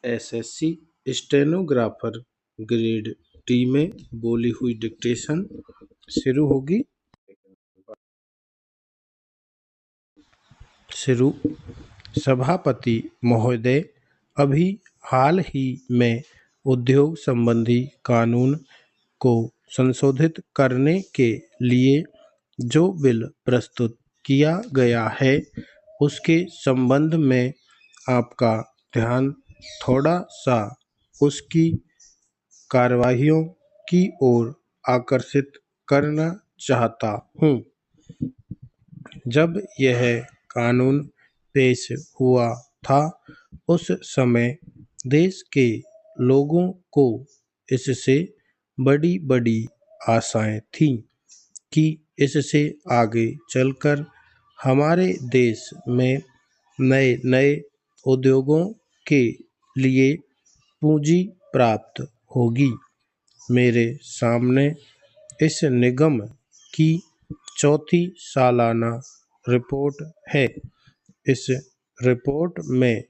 SSC stenographer grade T में बोली हुई डिक्टेशन शुरू होगी। शुरू। सभापति महोदय, अभी हाल ही में उद्योग संबंधी कानून को संशोधित करने के लिए जो बिल प्रस्तुत किया गया है उसके संबंध में आपका ध्यान थोड़ा सा उसकी कार्यवाहियों की ओर आकर्षित करना चाहता हूँ। जब यह कानून पेश हुआ था उस समय देश के लोगों को इससे बड़ी बड़ी आशाएं थीं कि इससे आगे चलकर हमारे देश में नए नए उद्योगों के लिए पूंजी प्राप्त होगी। मेरे सामने इस निगम की चौथी सालाना रिपोर्ट है। इस रिपोर्ट में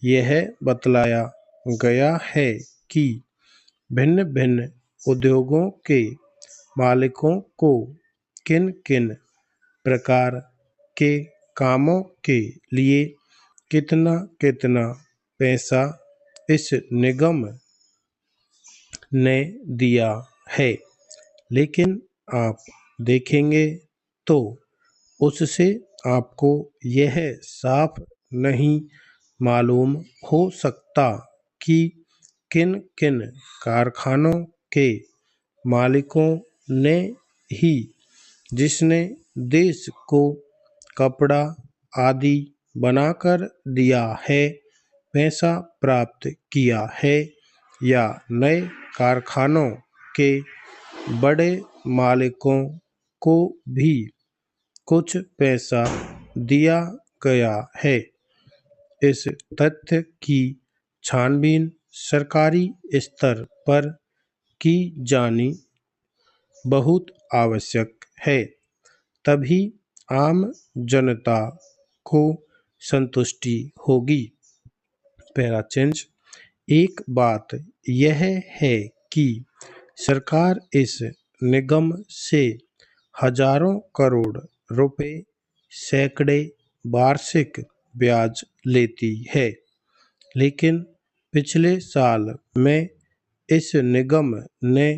यह बतलाया गया है कि भिन्न भिन्न उद्योगों के मालिकों को किन किन प्रकार के कामों के लिए कितना कितना पैसा इस निगम ने दिया है, लेकिन आप देखेंगे तो उससे आपको यह साफ नहीं मालूम हो सकता कि किन किन कारखानों के मालिकों ने ही, जिसने देश को कपड़ा आदि बनाकर दिया है, पैसा प्राप्त किया है या नए कारखानों के बड़े मालिकों को भी कुछ पैसा दिया गया है। इस तथ्य की छानबीन सरकारी स्तर पर की जानी बहुत आवश्यक है, तभी आम जनता को संतुष्टि होगी। Para change. एक बात यह है कि सरकार इस निगम से हजारों करोड़ रुपए सैकड़े वार्षिक ब्याज लेती है, लेकिन पिछले साल में इस निगम ने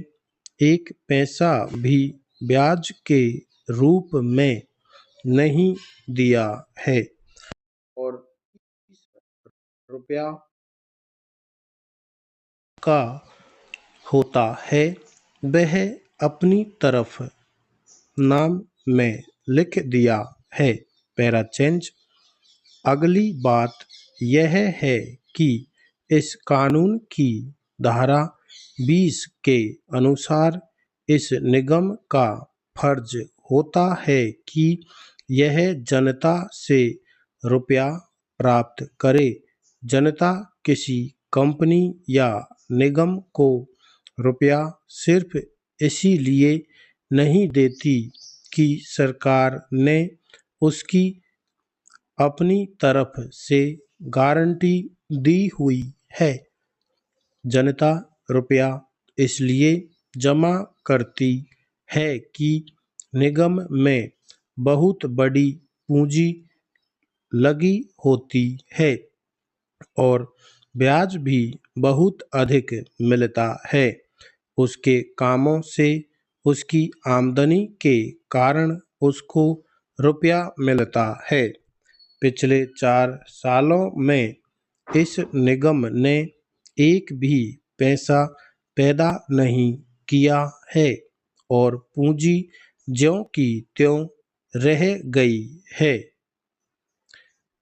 एक पैसा भी ब्याज के रूप में नहीं दिया है और रुपया का होता है वह अपनी तरफ नाम में लिख दिया है। Para change. अगली बात यह है कि इस कानून की धारा 20 के अनुसार इस निगम का फर्ज होता है कि यह जनता से रुपया प्राप्त करे। जनता किसी कंपनी या निगम को रुपया सिर्फ इसीलिए नहीं देती कि सरकार ने उसकी अपनी तरफ से गारंटी दी हुई है। जनता रुपया इसलिए जमा करती है कि निगम में बहुत बड़ी पूंजी लगी होती है और ब्याज भी बहुत अधिक मिलता है। उसके कामों से उसकी आमदनी के कारण उसको रुपया मिलता है। पिछले 4 सालों में इस निगम ने एक भी पैसा पैदा नहीं किया है और पूंजी ज्यों की त्यों रह गई है।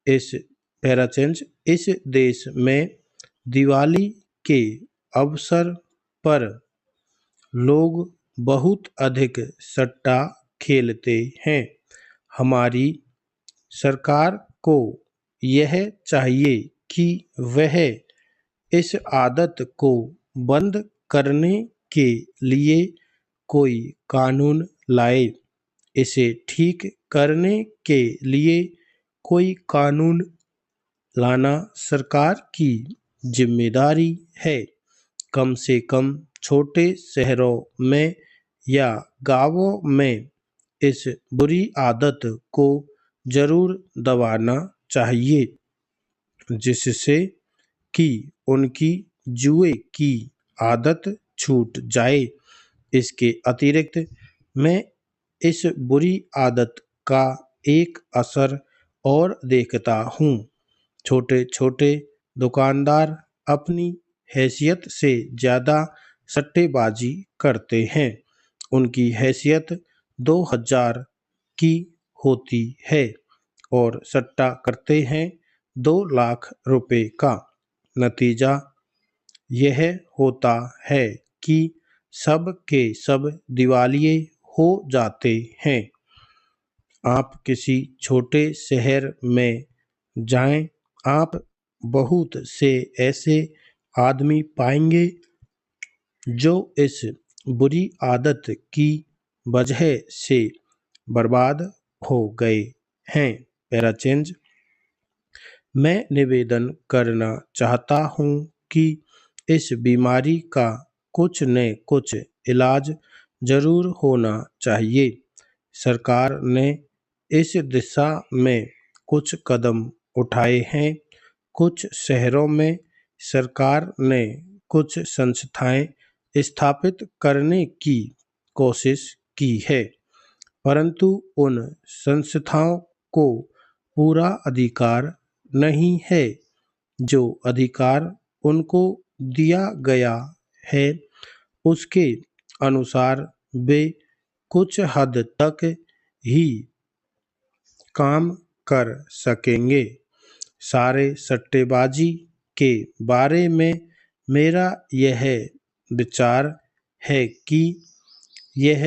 इस पैराचेंज। इस देश में दिवाली के अवसर पर लोग बहुत अधिक सट्टा खेलते हैं। हमारी सरकार को यह चाहिए कि वह इस आदत को बंद करने के लिए कोई कानून लाए। इसे ठीक करने के लिए कोई कानून लाना सरकार की जिम्मेदारी है। कम से कम छोटे शहरों में या गांवों में इस बुरी आदत को जरूर दबाना चाहिए, जिससे कि उनकी जुए की आदत छूट जाए। इसके अतिरिक्त मैं इस बुरी आदत का एक असर और देखता हूँ। छोटे छोटे दुकानदार अपनी हैसियत से ज़्यादा सट्टेबाजी करते हैं। उनकी हैसियत 2000 की होती है और सट्टा करते हैं 2 लाख रुपए का। नतीजा यह होता है कि सब के सब दिवालिये हो जाते हैं। आप किसी छोटे शहर में जाएं, आप बहुत से ऐसे आदमी पाएंगे जो इस बुरी आदत की वजह से बर्बाद हो गए हैं। Para change. मैं निवेदन करना चाहता हूँ कि इस बीमारी का कुछ न कुछ इलाज जरूर होना चाहिए। सरकार ने इस दिशा में कुछ कदम उठाए हैं। कुछ शहरों में सरकार ने कुछ संस्थाएं स्थापित करने की कोशिश की है, परंतु उन संस्थाओं को पूरा अधिकार नहीं है। जो अधिकार उनको दिया गया है उसके अनुसार वे कुछ हद तक ही काम कर सकेंगे। सारे सट्टेबाजी के बारे में मेरा यह विचार है कि यह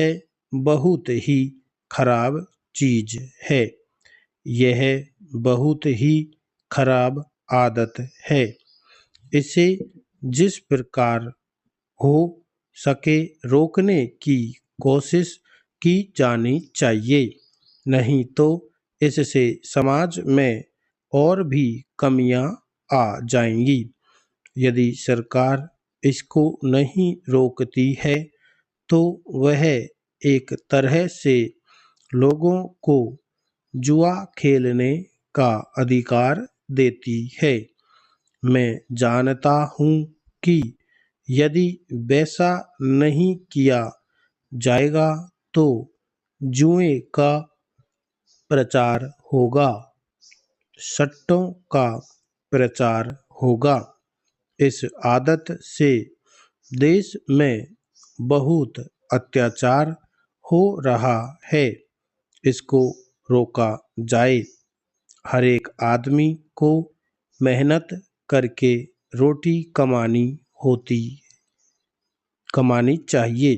बहुत ही खराब चीज है। यह बहुत ही खराब आदत है। इसे जिस प्रकार हो सके रोकने की कोशिश की जानी चाहिए, नहीं तो इससे समाज में और भी कमियां आ जाएंगी। यदि सरकार इसको नहीं रोकती है तो वह एक तरह से लोगों को जुआ खेलने का अधिकार देती है। मैं जानता हूँ कि यदि वैसा नहीं किया जाएगा तो जुए का प्रचार होगा, सट्टों का प्रचार होगा। इस आदत से देश में बहुत अत्याचार हो रहा है। इसको रोका जाए। हर एक आदमी को मेहनत करके रोटी कमानी चाहिए।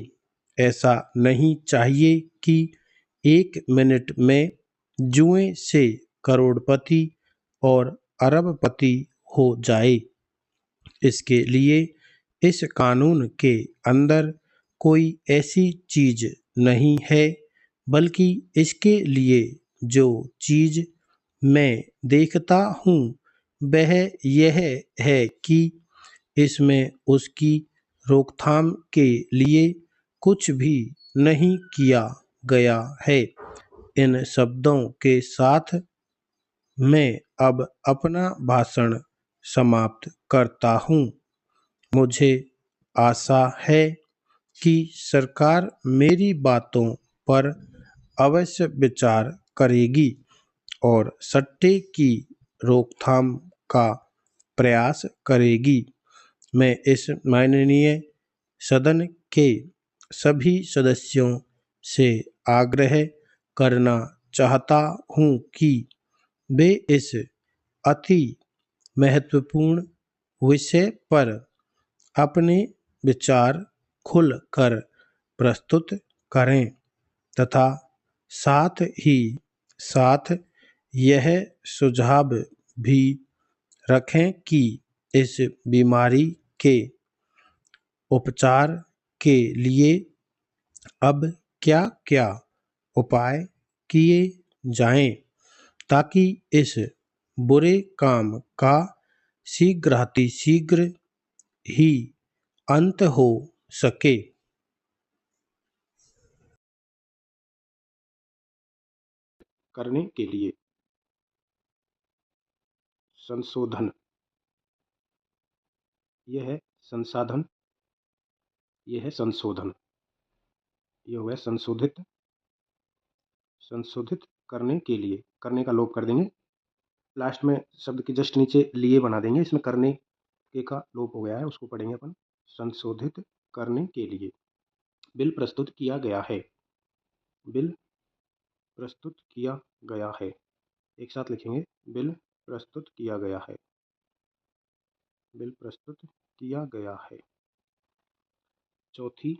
ऐसा नहीं चाहिए कि 1 मिनट में जुए से करोड़पति और अरबपति हो जाए। इसके लिए इस कानून के अंदर कोई ऐसी चीज नहीं है, बल्कि इसके लिए जो चीज मैं देखता हूँ वह यह है कि इसमें उसकी रोकथाम के लिए कुछ भी नहीं किया गया है। इन शब्दों के साथ मैं अब अपना भाषण समाप्त करता हूँ। मुझे आशा है कि सरकार मेरी बातों पर अवश्य विचार करेगी और सट्टे की रोकथाम का प्रयास करेगी। मैं इस माननीय सदन के सभी सदस्यों से आग्रह करना चाहता हूँ कि वे इस अति महत्वपूर्ण विषय पर अपने विचार खुलकर प्रस्तुत करें तथा साथ ही साथ यह सुझाव भी रखें कि इस बीमारी के उपचार के लिए अब क्या-क्या उपाय किए जाएं ताकि इस बुरे काम का शीघ्र ही अंत हो सके। करने के लिए संशोधन, यह है संसाधन, यह है संशोधन, यह हुआ संशोधित। संशोधित करने के लिए, करने का लोप कर देंगे, लास्ट में शब्द के जस्ट नीचे लिए बना देंगे, इसमें करने के का लोप हो गया है, उसको पढ़ेंगे अपन। संशोधित करने के लिए बिल प्रस्तुत किया गया है। बिल प्रस्तुत किया गया है, एक साथ लिखेंगे, बिल प्रस्तुत किया गया है। बिल प्रस्तुत किया गया है। चौथी,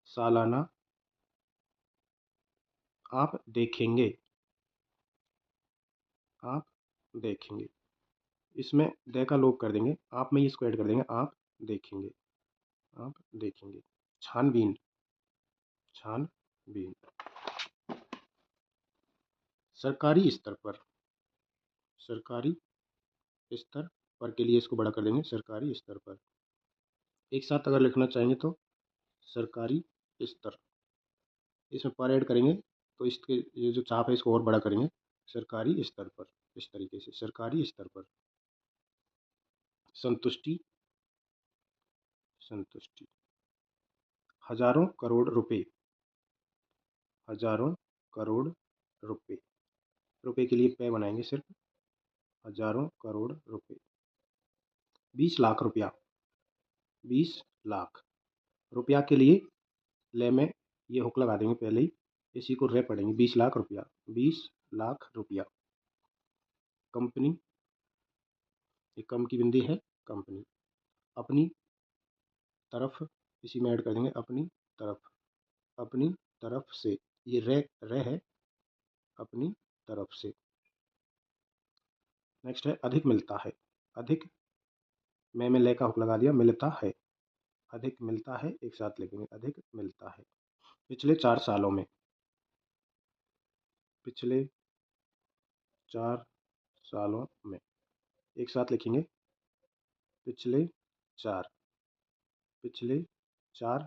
सालाना आप देखेंगे, आप देखेंगे, इसमें दे का लोप कर देंगे, आप में इसको ऐड कर देंगे, आप देखेंगे, आप देखेंगे। छानबीन, छानबीन। सरकारी स्तर पर, सरकारी स्तर पर के लिए इसको बड़ा कर देंगे, सरकारी स्तर पर। एक साथ अगर लिखना चाहेंगे तो सरकारी स्तर, इसमें पर ऐड करेंगे तो इसके ये जो चाप है इसको और बड़ा करेंगे, सरकारी स्तर पर, इस तरीके से सरकारी स्तर पर। संतुष्टि, संतुष्टि। हजारों करोड़ रुपए, हजारों करोड़ रुपए, रुपए के लिए पे बनाएंगे सिर्फ, हजारों करोड़ रुपए। 20 लाख रुपया, 20 लाख रुपया के लिए ले में ये हुक लगा देंगे पहले ही, इसी को रे पढ़ेंगे, 20 लाख रुपया, 20 लाख रुपया। कंपनी, ये कम की बिंदी है, कंपनी। अपनी तरफ, इसी में ऐड कर देंगे, अपनी तरफ, अपनी तरफ से, ये रे है, अपनी तरफ से। नेक्स्ट है अधिक मिलता है, अधिक में ले का हुक लगा दिया, मिलता है, अधिक मिलता है, एक साथ लिखेंगे, अधिक मिलता है। पिछले 4 सालों में, पिछले 4 सालों में, एक साथ लिखेंगे, पिछले 4, पिछले 4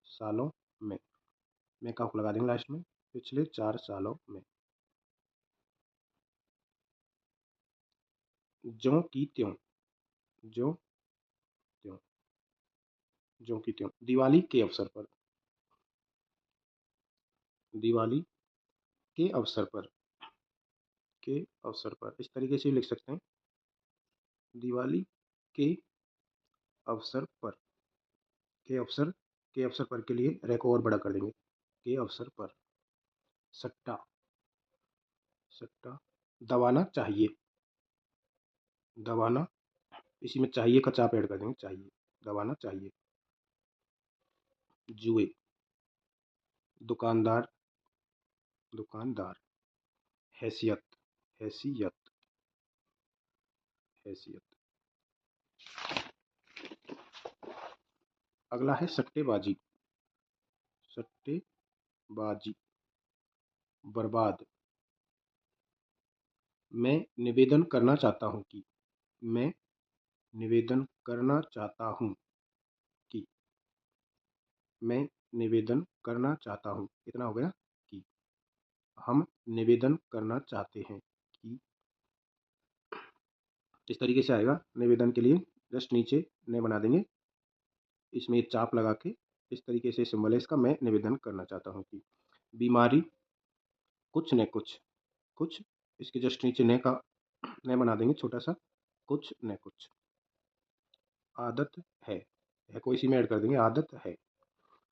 सालों में का हुक लगा देंगे लास्ट में, पिछले 4 सालों में। ज्यों की त्यों, ज्यों त्यों, ज्यों की त्यों। दिवाली के अवसर पर, दिवाली के अवसर पर, के अवसर पर, इस तरीके से लिख सकते हैं, दिवाली के अवसर पर, के अवसर, के अवसर पर के लिए रे को और बड़ा कर देंगे, के अवसर पर। सट्टा, सट्टा। दबाना चाहिए, दबाना, इसी में चाहिए का चाप ऐड कर देंगे, चाहिए, दबाना चाहिए। जुए, दुकानदार, दुकानदार। हैसियत, हैसियत, हैसियत। अगला है सट्टेबाजी, सट्टेबाजी, बर्बाद। मैं निवेदन करना चाहता हूँ कि, मैं निवेदन करना चाहता हूँ कि, मैं निवेदन करना चाहता हूँ, इतना हो गया कि। हम निवेदन करना चाहते हैं कि, इस तरीके से आएगा। निवेदन के लिए जस्ट नीचे ने बना देंगे, इसमें एक चाप लगा के, इस तरीके से सिंबल है इसका, मैं निवेदन करना चाहता हूँ कि। बीमारी, कुछ न कुछ, कुछ, इसके जस्ट नीचे ने का ने बना देंगे छोटा सा, कुछ न कुछ। आदत है को इसी में ऐड कर देंगे, आदत है।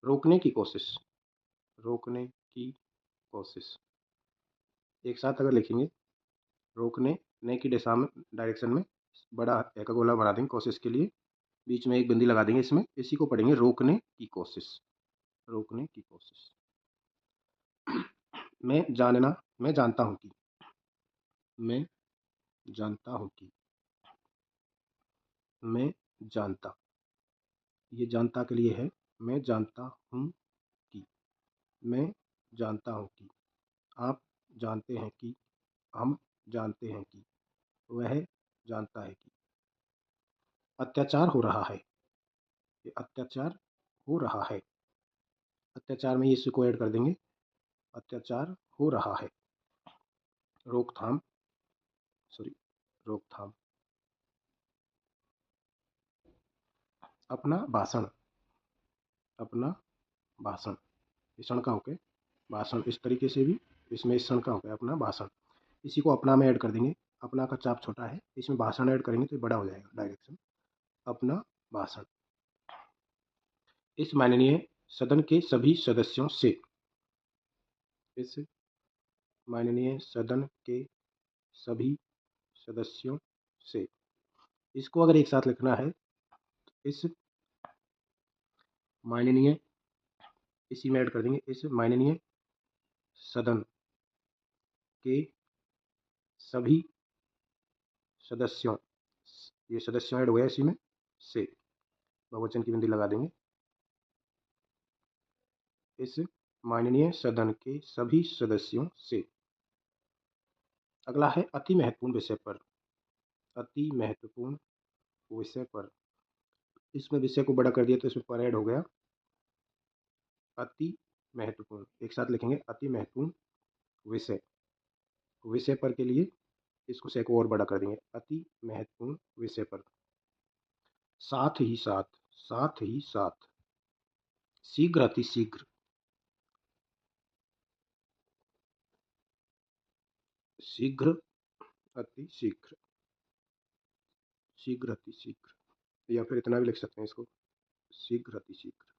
रोकने की कोशिश, रोकने की कोशिश, एक साथ अगर लिखेंगे, रोकने ने की दिशा में, डायरेक्शन में बड़ा है का गोला बना देंगे कोशिश के लिए, बीच में एक बिंदी लगा देंगे इसमें, इसी को पढ़ेंगे रोकने की कोशिश, रोकने की कोशिश। मैं जानना, मैं जानता हूँ कि, मैं जानता हूँ कि, मैं जानता, ये जानता के लिए है, मैं जानता हूँ कि, मैं जानता हूँ कि। आप जानते हैं कि, हम जानते हैं कि। वह जानता है कि अत्याचार हो रहा है, ये अत्याचार हो रहा है। अत्याचार में इसी को ऐड कर देंगे, अत्याचार हो रहा है। रोकथाम, सॉरी, रोकथाम। अपना भाषण, अपना भाषण, ये षण का होके भाषण, इस तरीके से भी इसमें षण का होके अपना भाषण। इसी को अपना में ऐड कर देंगे, अपना का चाप छोटा है, इसमें भाषण ऐड करेंगे तो बड़ा हो जाएगा डायरेक्शन। अपना भाषण। इस माननीय सदन के सभी सदस्यों से, इस माननीय सदन के सभी सदस्यों से, इसको अगर एक साथ लिखना है तो इस माननीय, इसी में ऐड कर देंगे, इस माननीय सदन के सभी सदस्यों, ये सदस्यों ऐड हो गया इसी में से, बहुवचन की बिंदी लगा देंगे। इस माननीय सदन के सभी सदस्यों से। अगला है अति महत्वपूर्ण विषय पर, अति महत्वपूर्ण विषय पर। इसमें विषय को बड़ा कर दिया तो इसमें पर ऐड हो गया अति महत्वपूर्ण, एक साथ लिखेंगे अति महत्वपूर्ण विषय। विषय पर के लिए इसको से को और बड़ा कर देंगे, अति महत्वपूर्ण विषय पर। साथ ही साथ, साथ ही साथ, शीघ्र अति शीघ्र, शीघ्र अति शीघ्र, शीघ्र अति शीघ्र, या फिर इतना भी लिख सकते हैं इसको, शीघ्र अति शीघ्र।